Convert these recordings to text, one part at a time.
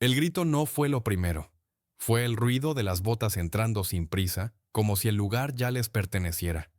El grito no fue lo primero. Fue el ruido de las botas entrando sin prisa, como si el lugar ya les perteneciera.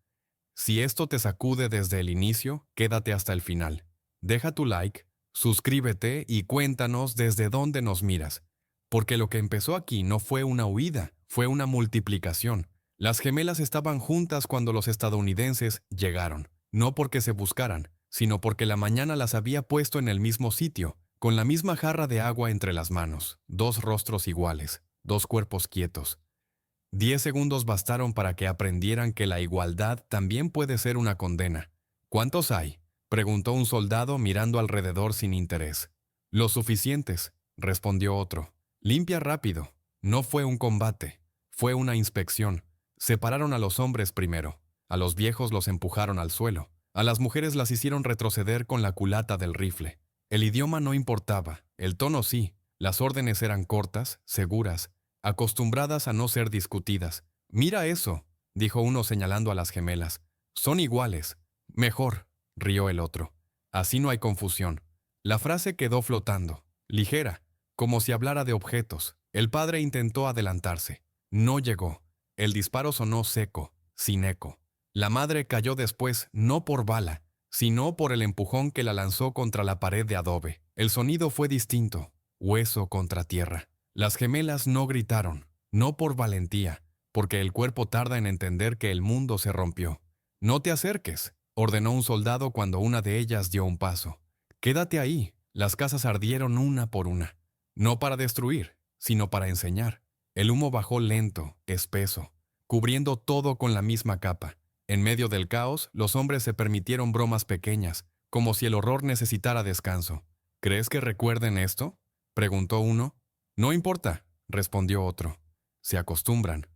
Si esto te sacude desde el inicio, quédate hasta el final. Deja tu like, suscríbete y cuéntanos desde dónde nos miras. Porque lo que empezó aquí no fue una huida, fue una multiplicación. Las gemelas estaban juntas cuando los estadounidenses llegaron, no porque se buscaran, sino porque la mañana las había puesto en el mismo sitio, con la misma jarra de agua entre las manos, dos rostros iguales, dos cuerpos quietos. 10 segundos bastaron para que aprendieran que la igualdad también puede ser una condena. ¿Cuántos hay?, preguntó un soldado mirando alrededor sin interés. Los suficientes, respondió otro. Limpia rápido. No fue un combate, fue una inspección. Separaron a los hombres primero. A los viejos los empujaron al suelo. A las mujeres las hicieron retroceder con la culata del rifle. El idioma no importaba, el tono sí. Las órdenes eran cortas, seguras, acostumbradas a no ser discutidas. «Mira eso», dijo uno señalando a las gemelas. «Son iguales». «Mejor», rió el otro. «Así no hay confusión». La frase quedó flotando, ligera, como si hablara de objetos. El padre intentó adelantarse. No llegó. El disparo sonó seco, sin eco. La madre cayó después, no por bala, sino por el empujón que la lanzó contra la pared de adobe. El sonido fue distinto, hueso contra tierra. Las gemelas no gritaron, no por valentía, porque el cuerpo tarda en entender que el mundo se rompió. «No te acerques», ordenó un soldado cuando una de ellas dio un paso. «Quédate ahí». Las casas ardieron una por una. No para destruir, sino para enseñar. El humo bajó lento, espeso, cubriendo todo con la misma capa. En medio del caos, los hombres se permitieron bromas pequeñas, como si el horror necesitara descanso. «¿Crees que recuerden esto?», preguntó uno. «No importa», respondió otro. «Se acostumbran».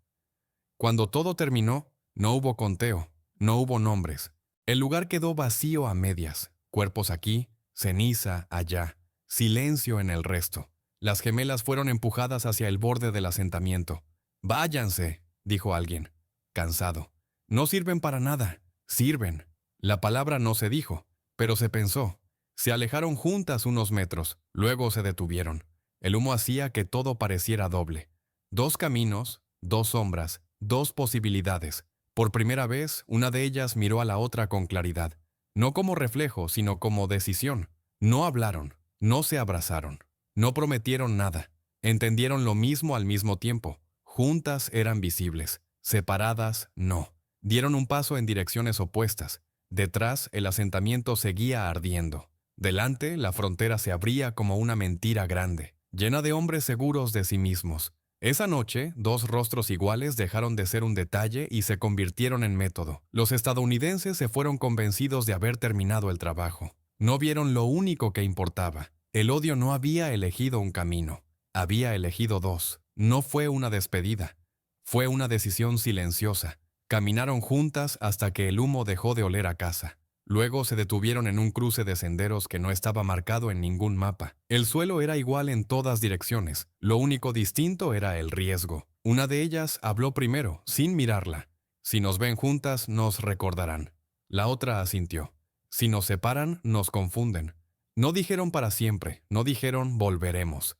Cuando todo terminó, no hubo conteo, no hubo nombres. El lugar quedó vacío a medias, cuerpos aquí, ceniza allá, silencio en el resto. Las gemelas fueron empujadas hacia el borde del asentamiento. «Váyanse», dijo alguien, cansado. «No sirven para nada». «Sirven». La palabra no se dijo, pero se pensó. Se alejaron juntas unos metros, luego se detuvieron. El humo hacía que todo pareciera doble. Dos caminos, dos sombras, dos posibilidades. Por primera vez, una de ellas miró a la otra con claridad. No como reflejo, sino como decisión. No hablaron, no se abrazaron, no prometieron nada. Entendieron lo mismo al mismo tiempo. Juntas eran visibles, separadas no. Dieron un paso en direcciones opuestas. Detrás, el asentamiento seguía ardiendo. Delante, la frontera se abría como una mentira grande, llena de hombres seguros de sí mismos. Esa noche, dos rostros iguales dejaron de ser un detalle y se convirtieron en método. Los estadounidenses se fueron convencidos de haber terminado el trabajo. No vieron lo único que importaba. El odio no había elegido un camino. Había elegido dos. No fue una despedida. Fue una decisión silenciosa. Caminaron juntas hasta que el humo dejó de oler a casa. Luego se detuvieron en un cruce de senderos que no estaba marcado en ningún mapa. El suelo era igual en todas direcciones. Lo único distinto era el riesgo. Una de ellas habló primero, sin mirarla. «Si nos ven juntas, nos recordarán». La otra asintió. «Si nos separan, nos confunden». No dijeron para siempre, no dijeron volveremos.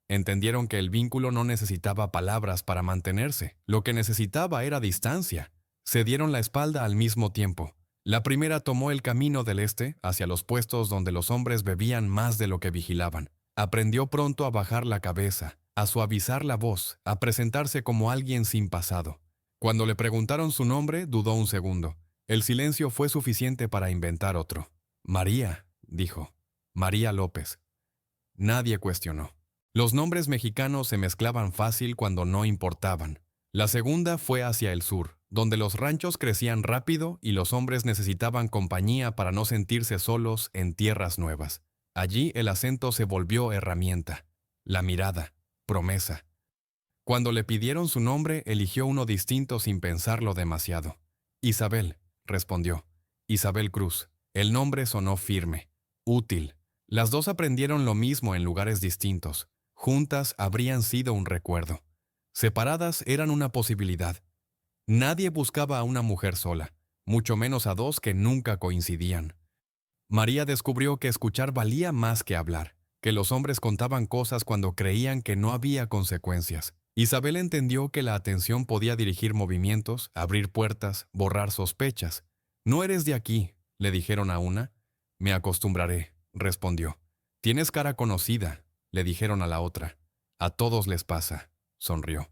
Entendieron que el vínculo no necesitaba palabras para mantenerse. Lo que necesitaba era distancia. Se dieron la espalda al mismo tiempo. La primera tomó el camino del este hacia los puestos donde los hombres bebían más de lo que vigilaban. Aprendió pronto a bajar la cabeza, a suavizar la voz, a presentarse como alguien sin pasado. Cuando le preguntaron su nombre, dudó un segundo. El silencio fue suficiente para inventar otro. «María», dijo. «María López». Nadie cuestionó. Los nombres mexicanos se mezclaban fácil cuando no importaban. La segunda fue hacia el sur, donde los ranchos crecían rápido y los hombres necesitaban compañía para no sentirse solos en tierras nuevas. Allí el acento se volvió herramienta, la mirada, promesa. Cuando le pidieron su nombre, eligió uno distinto sin pensarlo demasiado. «Isabel», respondió. «Isabel Cruz». El nombre sonó firme, útil. Las dos aprendieron lo mismo en lugares distintos. Juntas habrían sido un recuerdo. Separadas eran una posibilidad. Nadie buscaba a una mujer sola, mucho menos a dos que nunca coincidían. María descubrió que escuchar valía más que hablar. que los hombres contaban cosas cuando creían que no había consecuencias. Isabel entendió que la atención podía dirigir movimientos, abrir puertas, borrar sospechas. «No eres de aquí», le dijeron a una. «Me acostumbraré», respondió. «Tienes cara conocida», le dijeron a la otra. «A todos les pasa», sonrió.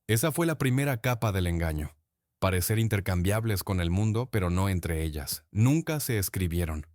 Esa fue la primera capa del engaño. Parecer intercambiables con el mundo, pero no entre ellas. Nunca se escribieron.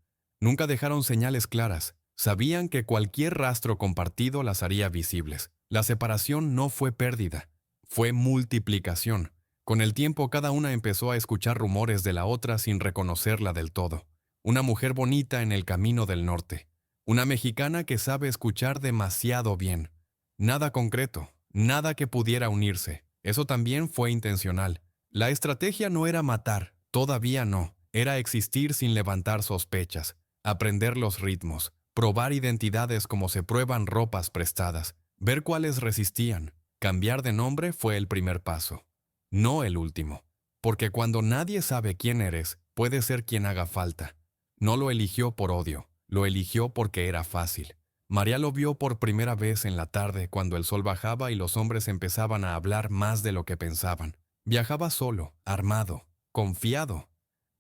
Nunca dejaron señales claras. Sabían que cualquier rastro compartido las haría visibles. La separación no fue pérdida, fue multiplicación. Con el tiempo cada una empezó a escuchar rumores de la otra sin reconocerla del todo. Una mujer bonita en el camino del norte. Una mexicana que sabe escuchar demasiado bien. Nada concreto, nada que pudiera unirse. Eso también fue intencional. La estrategia no era matar, todavía no. Era existir sin levantar sospechas, aprender los ritmos, probar identidades como se prueban ropas prestadas, ver cuáles resistían. Cambiar de nombre fue el primer paso, no el último. Porque cuando nadie sabe quién eres, puede ser quien haga falta. No lo eligió por odio, lo eligió porque era fácil. María lo vio por primera vez en la tarde cuando el sol bajaba y los hombres empezaban a hablar más de lo que pensaban. Viajaba solo, armado, confiado.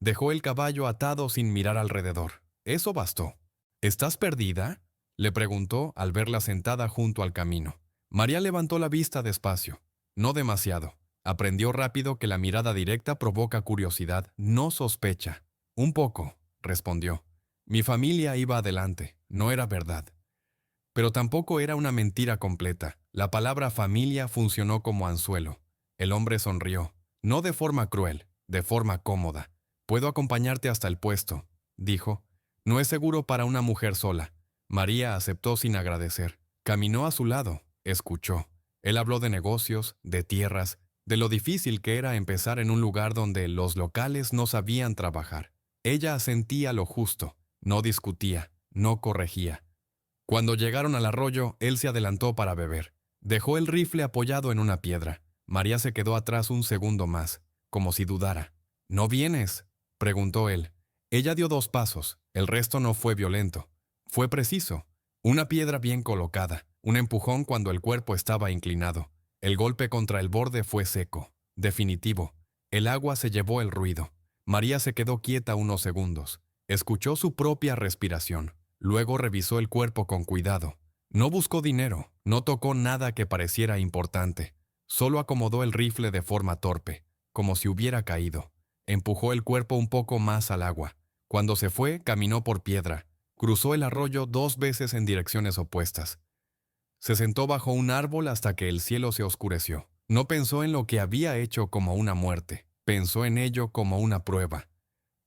Dejó el caballo atado sin mirar alrededor. Eso bastó. ¿Estás perdida?, le preguntó al verla sentada junto al camino. María levantó la vista despacio. No demasiado. Aprendió rápido que la mirada directa provoca curiosidad, no sospecha. Un poco, respondió. Mi familia iba adelante, no era verdad. Pero tampoco era una mentira completa. La palabra familia funcionó como anzuelo. El hombre sonrió, no de forma cruel, de forma cómoda. Puedo acompañarte hasta el puesto, dijo. No es seguro para una mujer sola. María aceptó sin agradecer. Caminó a su lado, escuchó. Él habló de negocios, de tierras, de lo difícil que era empezar en un lugar donde los locales no sabían trabajar. Ella asentía lo justo, no discutía, no corregía. Cuando llegaron al arroyo, él se adelantó para beber. Dejó el rifle apoyado en una piedra. María se quedó atrás un segundo más, como si dudara. ¿No vienes?, preguntó él. Ella dio 2 pasos, el resto no fue violento. Fue preciso. Una piedra bien colocada, un empujón cuando el cuerpo estaba inclinado. El golpe contra el borde fue seco, definitivo. El agua se llevó el ruido. María se quedó quieta unos segundos. Escuchó su propia respiración. Luego revisó el cuerpo con cuidado. No buscó dinero, no tocó nada que pareciera importante. Solo acomodó el rifle de forma torpe, como si hubiera caído. Empujó el cuerpo un poco más al agua. Cuando se fue, caminó por piedra. Cruzó el arroyo 2 veces en direcciones opuestas. Se sentó bajo un árbol hasta que el cielo se oscureció. No pensó en lo que había hecho como una muerte. Pensó en ello como una prueba.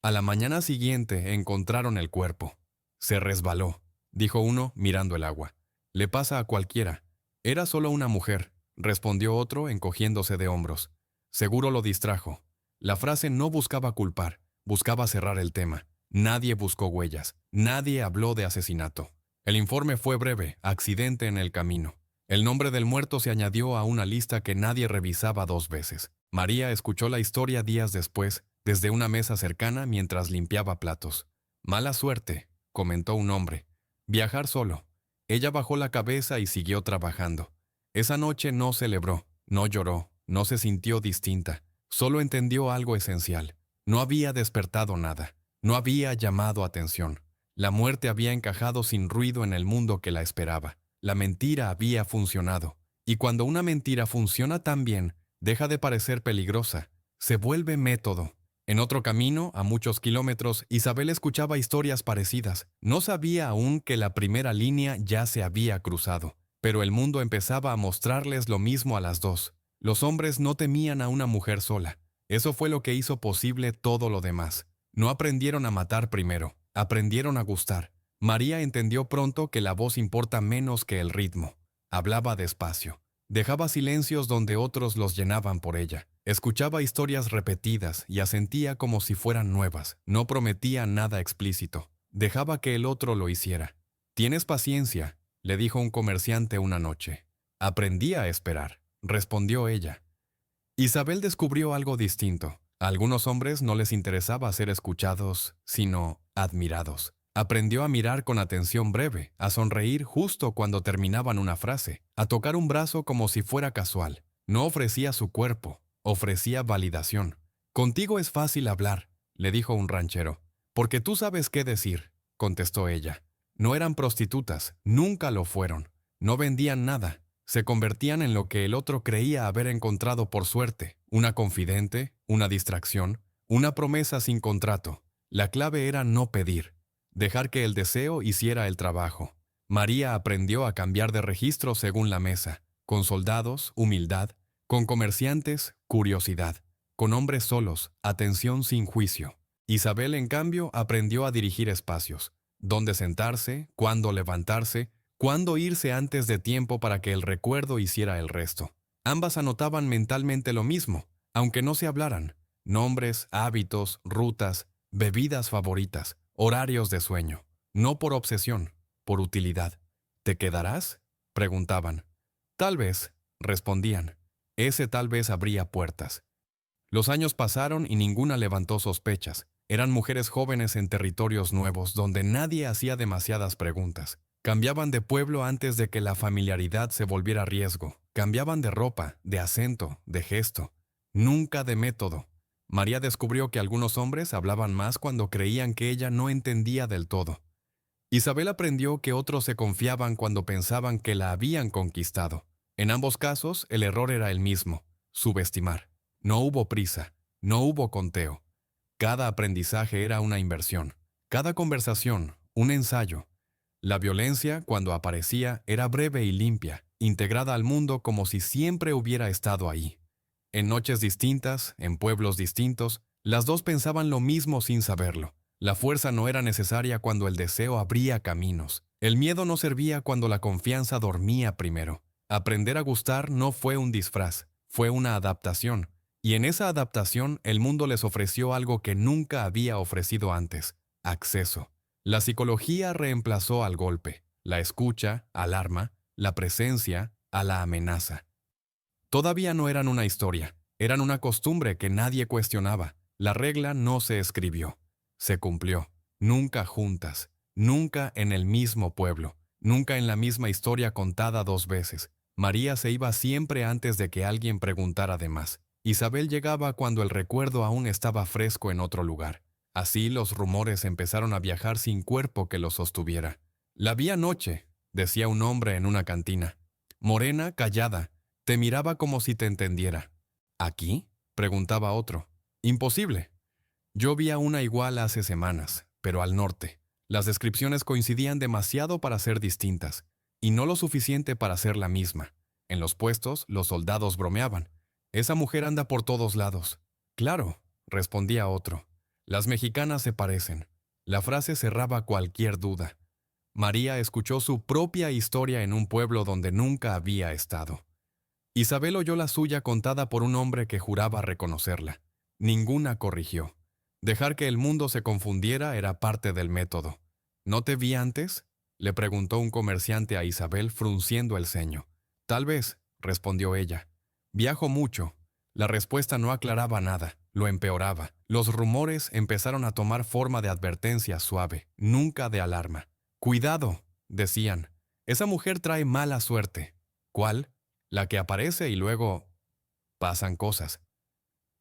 A la mañana siguiente encontraron el cuerpo. Se resbaló, dijo uno mirando el agua. Le pasa a cualquiera. Era solo una mujer, respondió otro encogiéndose de hombros. Seguro lo distrajo. La frase no buscaba culpar, buscaba cerrar el tema. Nadie buscó huellas, nadie habló de asesinato. El informe fue breve, accidente en el camino. El nombre del muerto se añadió a una lista que nadie revisaba 2 veces. María escuchó la historia días después, desde una mesa cercana mientras limpiaba platos. Mala suerte, comentó un hombre. Viajar solo. Ella bajó la cabeza y siguió trabajando. Esa noche no celebró, no lloró, no se sintió distinta. Solo entendió algo esencial. No había despertado nada. No había llamado atención. La muerte había encajado sin ruido en el mundo que la esperaba. La mentira había funcionado. Y cuando una mentira funciona tan bien, deja de parecer peligrosa. Se vuelve método. En otro camino, a muchos kilómetros, Isabel escuchaba historias parecidas. No sabía aún que la primera línea ya se había cruzado. Pero el mundo empezaba a mostrarles lo mismo a las dos. Los hombres no temían a una mujer sola. Eso fue lo que hizo posible todo lo demás. No aprendieron a matar primero, aprendieron a gustar. María entendió pronto que la voz importa menos que el ritmo. Hablaba despacio. Dejaba silencios donde otros los llenaban por ella. Escuchaba historias repetidas y asentía como si fueran nuevas. No prometía nada explícito. Dejaba que el otro lo hiciera. «Tienes paciencia», le dijo un comerciante una noche. «Aprendí a esperar», respondió ella. Isabel descubrió algo distinto. A algunos hombres no les interesaba ser escuchados, sino admirados. Aprendió a mirar con atención breve, a sonreír justo cuando terminaban una frase, a tocar un brazo como si fuera casual. No ofrecía su cuerpo, ofrecía validación. «Contigo es fácil hablar», le dijo un ranchero. «Porque tú sabes qué decir», contestó ella. No eran prostitutas, nunca lo fueron. No vendían nada. Se convertían en lo que el otro creía haber encontrado por suerte, una confidente, una distracción, una promesa sin contrato. La clave era no pedir, dejar que el deseo hiciera el trabajo. María aprendió a cambiar de registro según la mesa, con soldados, humildad, con comerciantes, curiosidad, con hombres solos, atención sin juicio. Isabel, en cambio, aprendió a dirigir espacios, dónde sentarse, cuándo levantarse, cuándo irse antes de tiempo para que el recuerdo hiciera el resto. Ambas anotaban mentalmente lo mismo, aunque no se hablaran: nombres, hábitos, rutas, bebidas favoritas, horarios de sueño. No por obsesión, por utilidad. ¿Te quedarás?, preguntaban. Tal vez, respondían. Ese tal vez abría puertas. Los años pasaron y ninguna levantó sospechas. Eran mujeres jóvenes en territorios nuevos donde nadie hacía demasiadas preguntas. Cambiaban de pueblo antes de que la familiaridad se volviera riesgo. Cambiaban de ropa, de acento, de gesto. Nunca de método. María descubrió que algunos hombres hablaban más cuando creían que ella no entendía del todo. Isabel aprendió que otros se confiaban cuando pensaban que la habían conquistado. En ambos casos, el error era el mismo: subestimar. No hubo prisa, no hubo conteo. Cada aprendizaje era una inversión. Cada conversación, un ensayo. La violencia, cuando aparecía, era breve y limpia, integrada al mundo como si siempre hubiera estado ahí. En noches distintas, en pueblos distintos, las dos pensaban lo mismo sin saberlo. La fuerza no era necesaria cuando el deseo abría caminos. El miedo no servía cuando la confianza dormía primero. Aprender a gustar no fue un disfraz, fue una adaptación. Y en esa adaptación el mundo les ofreció algo que nunca había ofrecido antes: acceso. La psicología reemplazó al golpe, la escucha al arma, la presencia a la amenaza. Todavía no eran una historia, eran una costumbre que nadie cuestionaba. La regla no se escribió, se cumplió. Nunca juntas, nunca en el mismo pueblo, nunca en la misma historia contada dos veces. María se iba siempre antes de que alguien preguntara de más. Isabel llegaba cuando el recuerdo aún estaba fresco en otro lugar. Así los rumores empezaron a viajar sin cuerpo que los sostuviera. «La vi anoche», decía un hombre en una cantina. Morena, callada, te miraba como si te entendiera. «¿Aquí?», preguntaba otro. «Imposible. Yo vi a una igual hace semanas, pero al norte. Las descripciones coincidían demasiado para ser distintas, y no lo suficiente para ser la misma. En los puestos, los soldados bromeaban. «Esa mujer anda por todos lados». «Claro», respondía otro. «Las mexicanas se parecen». La frase cerraba cualquier duda. María escuchó su propia historia en un pueblo donde nunca había estado. Isabel oyó la suya contada por un hombre que juraba reconocerla. Ninguna corrigió. Dejar que el mundo se confundiera era parte del método. «¿No te vi antes?», le preguntó un comerciante a Isabel, frunciendo el ceño. «Tal vez», respondió ella. «Viajo mucho». La respuesta no aclaraba nada, lo empeoraba. Los rumores empezaron a tomar forma de advertencia suave, nunca de alarma. «Cuidado», decían. «Esa mujer trae mala suerte». «¿Cuál?». «La que aparece y luego pasan cosas».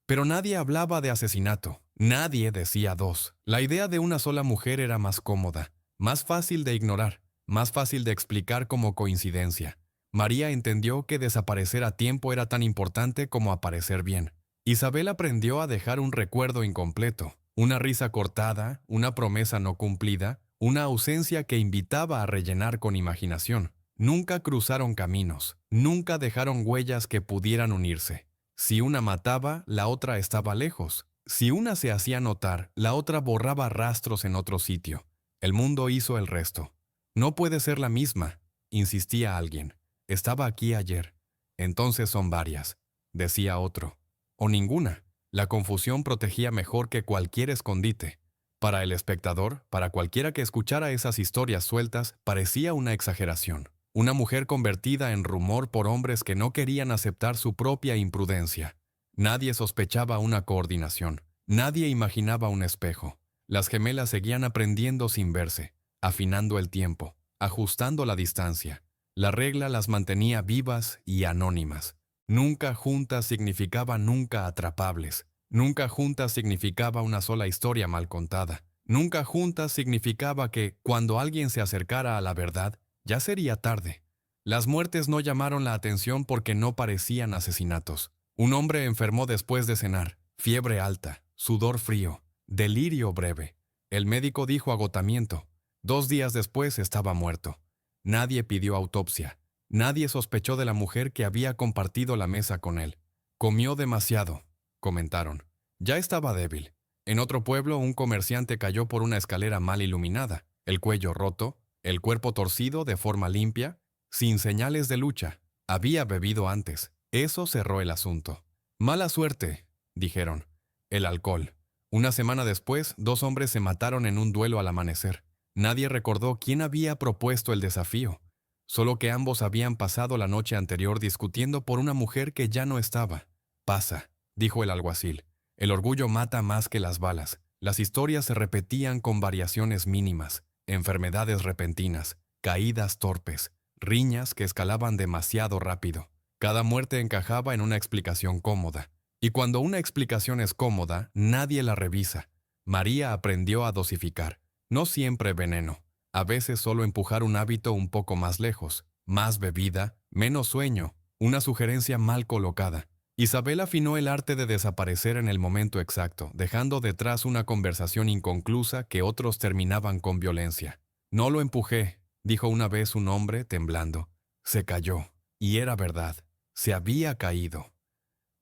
Pero nadie hablaba de asesinato. Nadie decía dos. La idea de una sola mujer era más cómoda, más fácil de ignorar, más fácil de explicar como coincidencia. María entendió que desaparecer a tiempo era tan importante como aparecer bien. Isabel aprendió a dejar un recuerdo incompleto, una risa cortada, una promesa no cumplida, una ausencia que invitaba a rellenar con imaginación. Nunca cruzaron caminos, nunca dejaron huellas que pudieran unirse. Si una mataba, la otra estaba lejos. Si una se hacía notar, la otra borraba rastros en otro sitio. El mundo hizo el resto. «No puede ser la misma», insistía alguien. «Estaba aquí ayer». «Entonces son varias», decía otro. «O ninguna». La confusión protegía mejor que cualquier escondite. Para el espectador, para cualquiera que escuchara esas historias sueltas, parecía una exageración. Una mujer convertida en rumor por hombres que no querían aceptar su propia imprudencia. Nadie sospechaba una coordinación. Nadie imaginaba un espejo. Las gemelas seguían aprendiendo sin verse, afinando el tiempo, ajustando la distancia. La regla las mantenía vivas y anónimas. Nunca juntas significaba nunca atrapables. Nunca juntas significaba una sola historia mal contada. Nunca juntas significaba que, cuando alguien se acercara a la verdad, ya sería tarde. Las muertes no llamaron la atención porque no parecían asesinatos. Un hombre enfermó después de cenar, fiebre alta, sudor frío, delirio breve. El médico dijo agotamiento. 2 días después estaba muerto. Nadie pidió autopsia. Nadie sospechó de la mujer que había compartido la mesa con él. Comió demasiado, comentaron. Ya estaba débil. En otro pueblo, un comerciante cayó por una escalera mal iluminada, el cuello roto, el cuerpo torcido de forma limpia, sin señales de lucha. Había bebido antes. Eso cerró el asunto. Mala suerte, dijeron. El alcohol. Una semana después, 2 hombres se mataron en un duelo al amanecer. Nadie recordó quién había propuesto el desafío, solo que ambos habían pasado la noche anterior discutiendo por una mujer que ya no estaba. Pasa, dijo el alguacil. El orgullo mata más que las balas. Las historias se repetían con variaciones mínimas, enfermedades repentinas, caídas torpes, riñas que escalaban demasiado rápido. Cada muerte encajaba en una explicación cómoda. Y cuando una explicación es cómoda, nadie la revisa. María aprendió a dosificar. No siempre veneno. A veces solo empujar un hábito un poco más lejos. Más bebida, menos sueño. Una sugerencia mal colocada. Isabel afinó el arte de desaparecer en el momento exacto, dejando detrás una conversación inconclusa que otros terminaban con violencia. No lo empujé, dijo una vez un hombre, temblando. Se cayó. Y era verdad. Se había caído.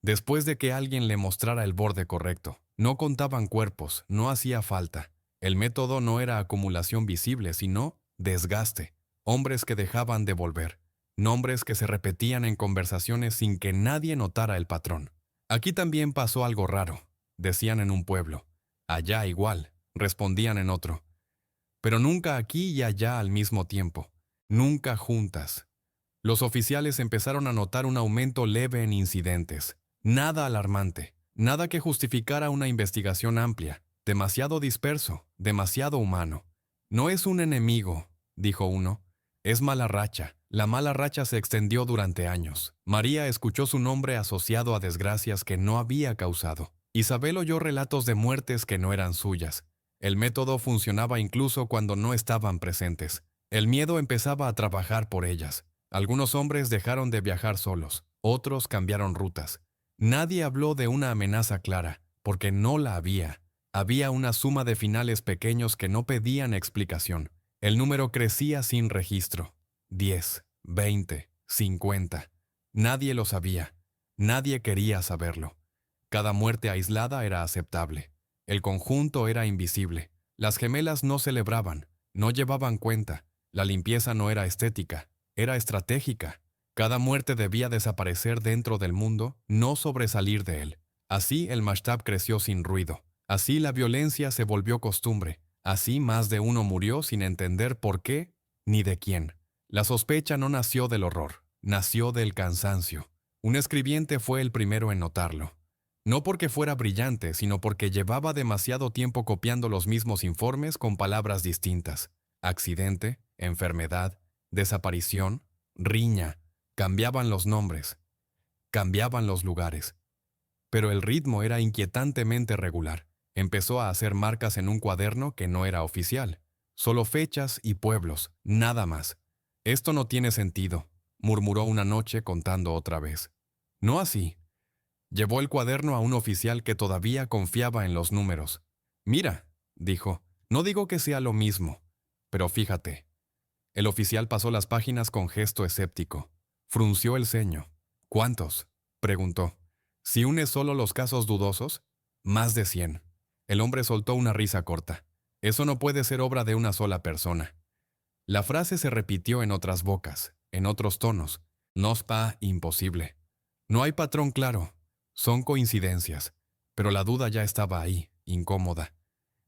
Después de que alguien le mostrara el borde correcto. No contaban cuerpos, no hacía falta. El método no era acumulación visible, sino desgaste. Hombres que dejaban de volver. Nombres que se repetían en conversaciones sin que nadie notara el patrón. Aquí también pasó algo raro, decían en un pueblo. Allá igual, respondían en otro. Pero nunca aquí y allá al mismo tiempo. Nunca juntas. Los oficiales empezaron a notar un aumento leve en incidentes. Nada alarmante, nada que justificara una investigación amplia. Demasiado disperso, demasiado humano. No es un enemigo, dijo uno. Es mala racha. La mala racha se extendió durante años. María escuchó su nombre asociado a desgracias que no había causado. Isabel oyó relatos de muertes que no eran suyas. El método funcionaba incluso cuando no estaban presentes. El miedo empezaba a trabajar por ellas. Algunos hombres dejaron de viajar solos, otros cambiaron rutas. Nadie habló de una amenaza clara, porque no la había. Había una suma de finales pequeños que no pedían explicación. El número crecía sin registro. 10, 20, 50. Nadie lo sabía. Nadie quería saberlo. Cada muerte aislada era aceptable. El conjunto era invisible. Las gemelas no celebraban, no llevaban cuenta. La limpieza no era estética, era estratégica. Cada muerte debía desaparecer dentro del mundo, no sobresalir de él. Así el mashtab creció sin ruido. Así la violencia se volvió costumbre. Así más de uno murió sin entender por qué ni de quién. La sospecha no nació del horror, nació del cansancio. Un escribiente fue el primero en notarlo. No porque fuera brillante, sino porque llevaba demasiado tiempo copiando los mismos informes con palabras distintas. Accidente, enfermedad, desaparición, riña. Cambiaban los nombres, cambiaban los lugares. Pero el ritmo era inquietantemente regular. Empezó a hacer marcas en un cuaderno que no era oficial. Solo fechas y pueblos, nada más. Esto no tiene sentido, murmuró una noche contando otra vez. No así. Llevó el cuaderno a un oficial que todavía confiaba en los números. Mira, dijo, no digo que sea lo mismo, pero fíjate. El oficial pasó las páginas con gesto escéptico. Frunció el ceño. ¿Cuántos?, preguntó. Si une solo los casos dudosos, más de 100. El hombre soltó una risa corta. Eso no puede ser obra de una sola persona. La frase se repitió en otras bocas, en otros tonos. Nospa, imposible. No hay patrón claro. Son coincidencias. Pero la duda ya estaba ahí, incómoda.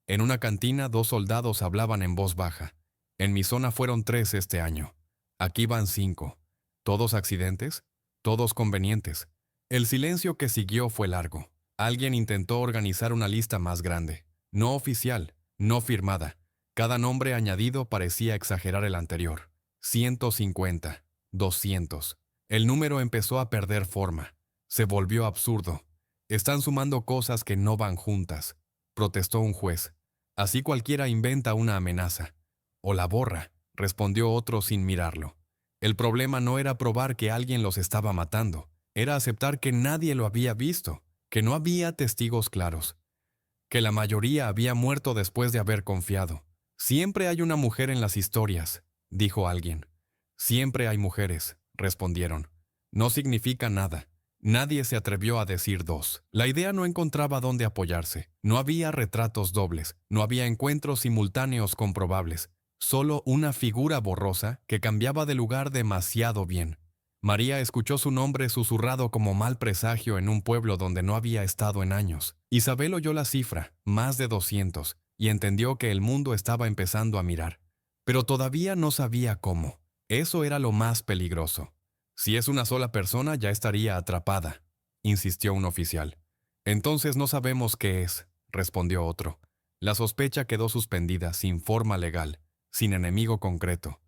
En una cantina 2 soldados hablaban en voz baja. En mi zona fueron 3 este año. Aquí van 5. ¿Todos accidentes? Todos convenientes. El silencio que siguió fue largo. Alguien intentó organizar una lista más grande. No oficial, no firmada. Cada nombre añadido parecía exagerar el anterior. 150, 200. El número empezó a perder forma. Se volvió absurdo. Están sumando cosas que no van juntas, protestó un juez. Así cualquiera inventa una amenaza. O la borra, respondió otro sin mirarlo. El problema no era probar que alguien los estaba matando, era aceptar que nadie lo había visto, que no había testigos claros, que la mayoría había muerto después de haber confiado. Siempre hay una mujer en las historias, dijo alguien. Siempre hay mujeres, respondieron. No significa nada. Nadie se atrevió a decir dos. La idea no encontraba dónde apoyarse. No había retratos dobles, no había encuentros simultáneos comprobables. Solo una figura borrosa que cambiaba de lugar demasiado bien. María escuchó su nombre susurrado como mal presagio en un pueblo donde no había estado en años. Isabel oyó la cifra, más de 200, y entendió que el mundo estaba empezando a mirar. Pero todavía no sabía cómo. Eso era lo más peligroso. Si es una sola persona, ya estaría atrapada, insistió un oficial. Entonces no sabemos qué es, respondió otro. La sospecha quedó suspendida, sin forma legal, sin enemigo concreto.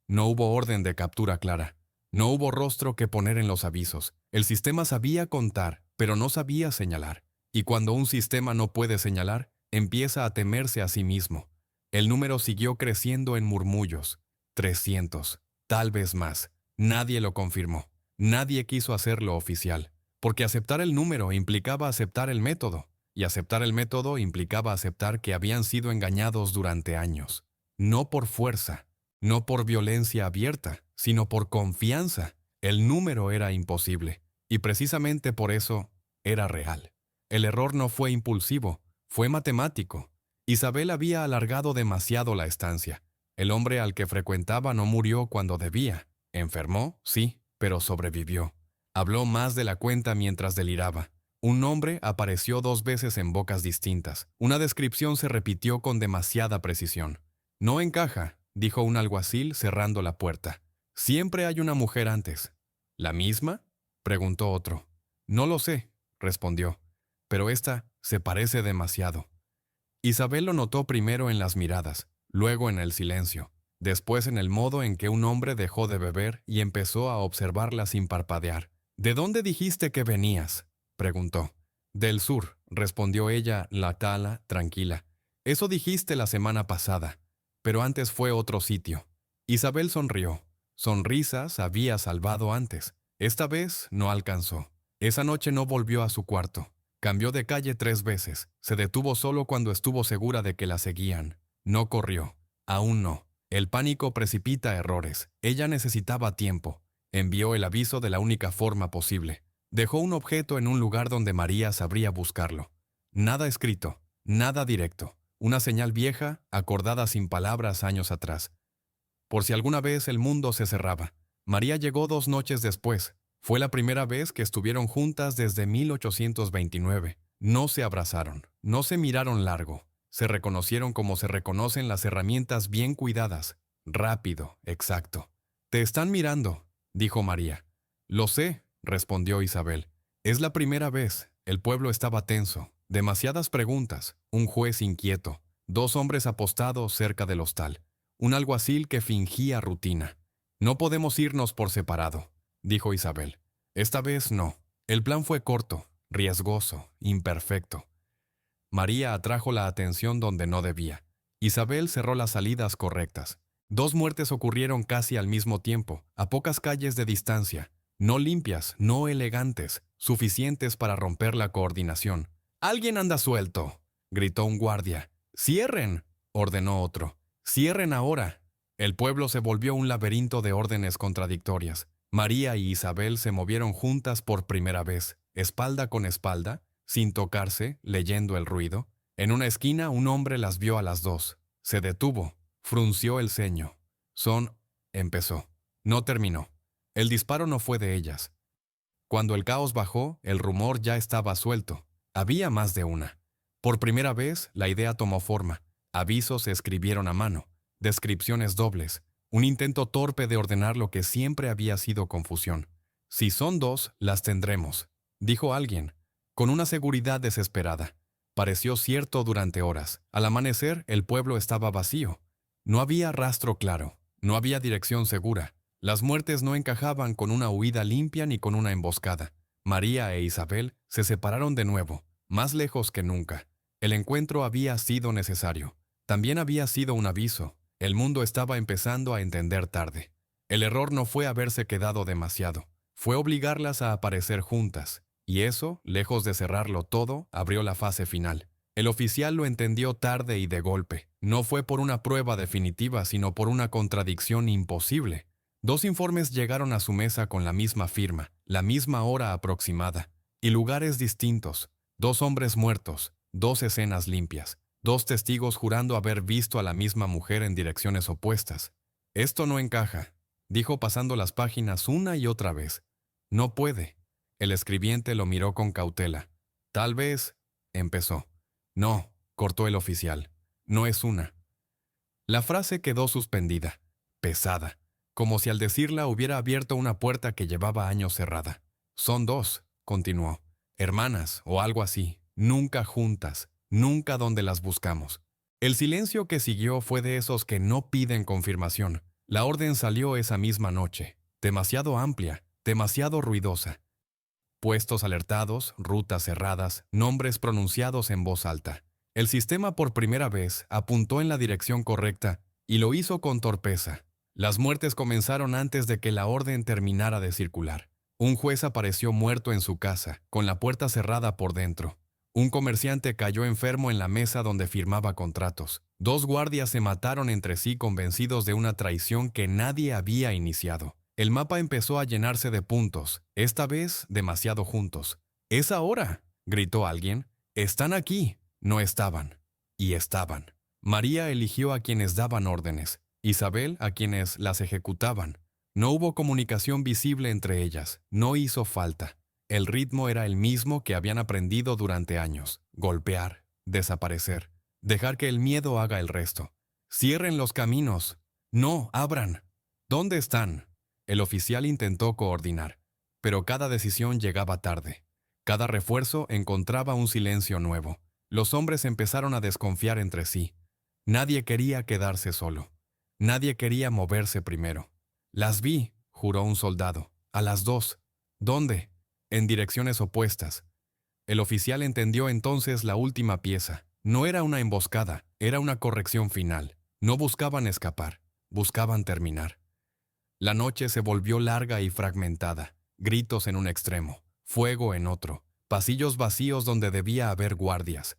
No hubo orden de captura clara. No hubo rostro que poner en los avisos. El sistema sabía contar, pero no sabía señalar. Y cuando un sistema no puede señalar, empieza a temerse a sí mismo. El número siguió creciendo en murmullos. 300, tal vez más. Nadie lo confirmó. Nadie quiso hacerlo oficial. Porque aceptar el número implicaba aceptar el método. Y aceptar el método implicaba aceptar que habían sido engañados durante años. No por fuerza, no por violencia abierta, sino por confianza. El número era imposible. Y precisamente por eso era real. El error no fue impulsivo, fue matemático. Isabel había alargado demasiado la estancia. El hombre al que frecuentaba no murió cuando debía. Enfermó, sí, pero sobrevivió. Habló más de la cuenta mientras deliraba. Un nombre apareció 2 veces en bocas distintas. Una descripción se repitió con demasiada precisión. No encaja, dijo un alguacil cerrando la puerta. Siempre hay una mujer antes. ¿La misma?, preguntó otro. No lo sé, respondió, pero esta se parece demasiado. Isabel lo notó primero en las miradas, luego en el silencio, después en el modo en que un hombre dejó de beber y empezó a observarla sin parpadear. ¿De dónde dijiste que venías?, preguntó. Del sur, respondió ella, la tala, tranquila. Eso dijiste la semana pasada, pero antes fue otro sitio. Isabel sonrió. Sonrisas había salvado antes. Esta vez no alcanzó. Esa noche no volvió a su cuarto. Cambió de calle 3 veces. Se detuvo solo cuando estuvo segura de que la seguían. No corrió. Aún no. El pánico precipita errores. Ella necesitaba tiempo. Envió el aviso de la única forma posible. Dejó un objeto en un lugar donde María sabría buscarlo. Nada escrito, nada directo. Una señal vieja, acordada sin palabras años atrás. Por si alguna vez el mundo se cerraba. María llegó 2 noches después. Fue la primera vez que estuvieron juntas desde 1829. No se abrazaron, no se miraron largo. Se reconocieron como se reconocen las herramientas bien cuidadas. Rápido, exacto. «Te están mirando», dijo María. «Lo sé», respondió Isabel. «Es la primera vez». El pueblo estaba tenso. Demasiadas preguntas. Un juez inquieto. 2 hombres apostados cerca del hostal. Un alguacil que fingía rutina. «No podemos irnos por separado», dijo Isabel. «Esta vez no». El plan fue corto, riesgoso, imperfecto. María atrajo la atención donde no debía. Isabel cerró las salidas correctas. 2 muertes ocurrieron casi al mismo tiempo, a pocas calles de distancia. No limpias, no elegantes, suficientes para romper la coordinación. «¡Alguien anda suelto!», gritó un guardia. «¡Cierren!», ordenó otro. «¡Cierren ahora!». El pueblo se volvió un laberinto de órdenes contradictorias. María y Isabel se movieron juntas por primera vez, espalda con espalda, sin tocarse, leyendo el ruido. En una esquina un hombre las vio a las 2. Se detuvo, frunció el ceño. Empezó. No terminó. El disparo no fue de ellas. Cuando el caos bajó, el rumor ya estaba suelto. Había más de una. Por primera vez, la idea tomó forma. Avisos se escribieron a mano. Descripciones dobles. Un intento torpe de ordenar lo que siempre había sido confusión. «Si son 2, las tendremos», dijo alguien, con una seguridad desesperada. Pareció cierto durante horas. Al amanecer, el pueblo estaba vacío. No había rastro claro, no había dirección segura. Las muertes no encajaban con una huida limpia ni con una emboscada. María e Isabel se separaron de nuevo, más lejos que nunca. El encuentro había sido necesario. También había sido un aviso. El mundo estaba empezando a entender tarde. El error no fue haberse quedado demasiado, fue obligarlas a aparecer juntas. Y eso, lejos de cerrarlo todo, abrió la fase final. El oficial lo entendió tarde y de golpe. No fue por una prueba definitiva, sino por una contradicción imposible. Dos informes llegaron a su mesa con la misma firma, la misma hora aproximada, y lugares distintos. Dos hombres muertos, dos escenas limpias, dos testigos jurando haber visto a la misma mujer en direcciones opuestas. Esto no encaja, dijo pasando las páginas una y otra vez. No puede. El escribiente lo miró con cautela. Tal vez, empezó. No, cortó el oficial. No es una. La frase quedó suspendida, pesada, como si al decirla hubiera abierto una puerta que llevaba años cerrada. Son dos, continuó. Hermanas o algo así, nunca juntas, nunca donde las buscamos. El silencio que siguió fue de esos que no piden confirmación. La orden salió esa misma noche, demasiado amplia, demasiado ruidosa. Puestos alertados, rutas cerradas, nombres pronunciados en voz alta. El sistema por primera vez apuntó en la dirección correcta y lo hizo con torpeza. Las muertes comenzaron antes de que la orden terminara de circular. Un juez apareció muerto en su casa, con la puerta cerrada por dentro. Un comerciante cayó enfermo en la mesa donde firmaba contratos. Dos guardias se mataron entre sí convencidos de una traición que nadie había iniciado. El mapa empezó a llenarse de puntos, esta vez demasiado juntos. «¡Es ahora!», gritó alguien. «Están aquí». No estaban. Y estaban. María eligió a quienes daban órdenes, Isabel a quienes las ejecutaban. No hubo comunicación visible entre ellas, no hizo falta. El ritmo era el mismo que habían aprendido durante años. Golpear, desaparecer, dejar que el miedo haga el resto. «Cierren los caminos». «No, abran». «¿Dónde están?». El oficial intentó coordinar, pero cada decisión llegaba tarde. Cada refuerzo encontraba un silencio nuevo. Los hombres empezaron a desconfiar entre sí. Nadie quería quedarse solo. Nadie quería moverse primero. «Las vi», juró un soldado. «A las 2». «¿Dónde?». «En direcciones opuestas». El oficial entendió entonces la última pieza. No era una emboscada, era una corrección final. No buscaban escapar, buscaban terminar. La noche se volvió larga y fragmentada. Gritos en un extremo, fuego en otro, pasillos vacíos donde debía haber guardias.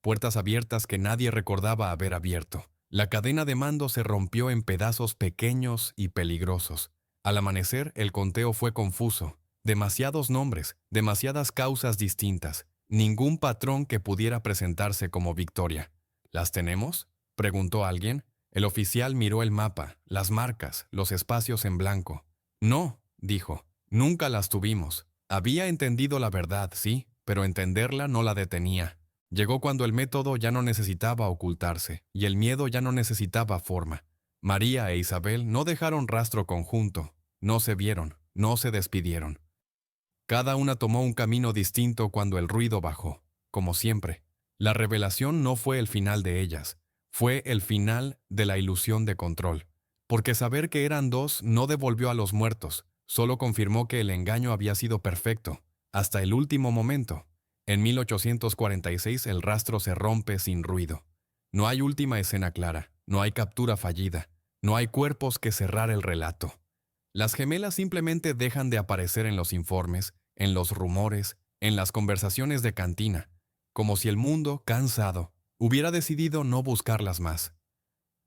Puertas abiertas que nadie recordaba haber abierto. La cadena de mando se rompió en pedazos pequeños y peligrosos. Al amanecer, el conteo fue confuso. Demasiados nombres, demasiadas causas distintas. Ningún patrón que pudiera presentarse como victoria. ¿Las tenemos?, preguntó alguien. El oficial miró el mapa, las marcas, los espacios en blanco. «No», dijo, «nunca las tuvimos». Había entendido la verdad, sí, pero entenderla no la detenía. Llegó cuando el método ya no necesitaba ocultarse, y el miedo ya no necesitaba forma. María e Isabel no dejaron rastro conjunto, no se vieron, no se despidieron. Cada una tomó un camino distinto cuando el ruido bajó, como siempre. La revelación no fue el final de ellas, fue el final de la ilusión de control. Porque saber que eran dos no devolvió a los muertos, solo confirmó que el engaño había sido perfecto, hasta el último momento. En 1846 el rastro se rompe sin ruido. No hay última escena clara, no hay captura fallida, no hay cuerpos que cerrar el relato. Las gemelas simplemente dejan de aparecer en los informes, en los rumores, en las conversaciones de cantina, como si el mundo, cansado, hubiera decidido no buscarlas más.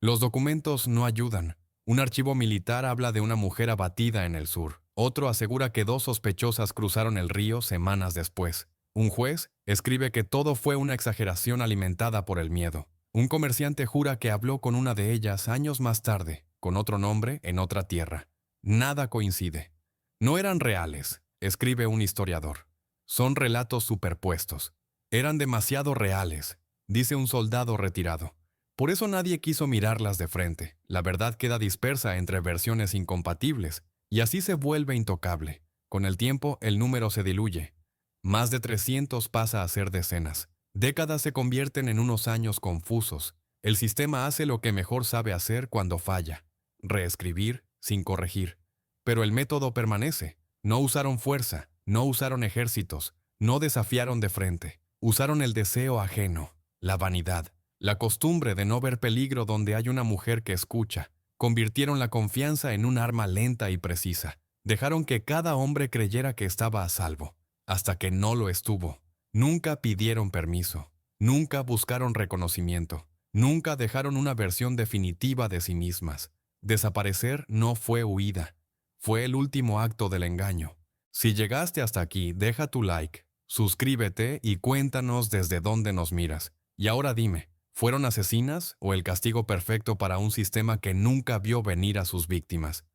Los documentos no ayudan. Un archivo militar habla de una mujer abatida en el sur. Otro asegura que dos sospechosas cruzaron el río semanas después. Un juez escribe que todo fue una exageración alimentada por el miedo. Un comerciante jura que habló con una de ellas años más tarde, con otro nombre, en otra tierra. Nada coincide. No eran reales, escribe un historiador. Son relatos superpuestos. Eran demasiado reales, dice un soldado retirado. Por eso nadie quiso mirarlas de frente. La verdad queda dispersa entre versiones incompatibles, y así se vuelve intocable. Con el tiempo, el número se diluye. Más de 300 pasa a ser decenas. Décadas se convierten en unos años confusos. El sistema hace lo que mejor sabe hacer cuando falla: reescribir sin corregir. Pero el método permanece. No usaron fuerza, no usaron ejércitos, no desafiaron de frente. Usaron el deseo ajeno, la vanidad, la costumbre de no ver peligro donde hay una mujer que escucha. Convirtieron la confianza en un arma lenta y precisa. Dejaron que cada hombre creyera que estaba a salvo, hasta que no lo estuvo. Nunca pidieron permiso, nunca buscaron reconocimiento, nunca dejaron una versión definitiva de sí mismas. Desaparecer no fue huida, fue el último acto del engaño. Si llegaste hasta aquí, deja tu like, suscríbete y cuéntanos desde dónde nos miras. Y ahora dime, ¿fueron asesinas o el castigo perfecto para un sistema que nunca vio venir a sus víctimas?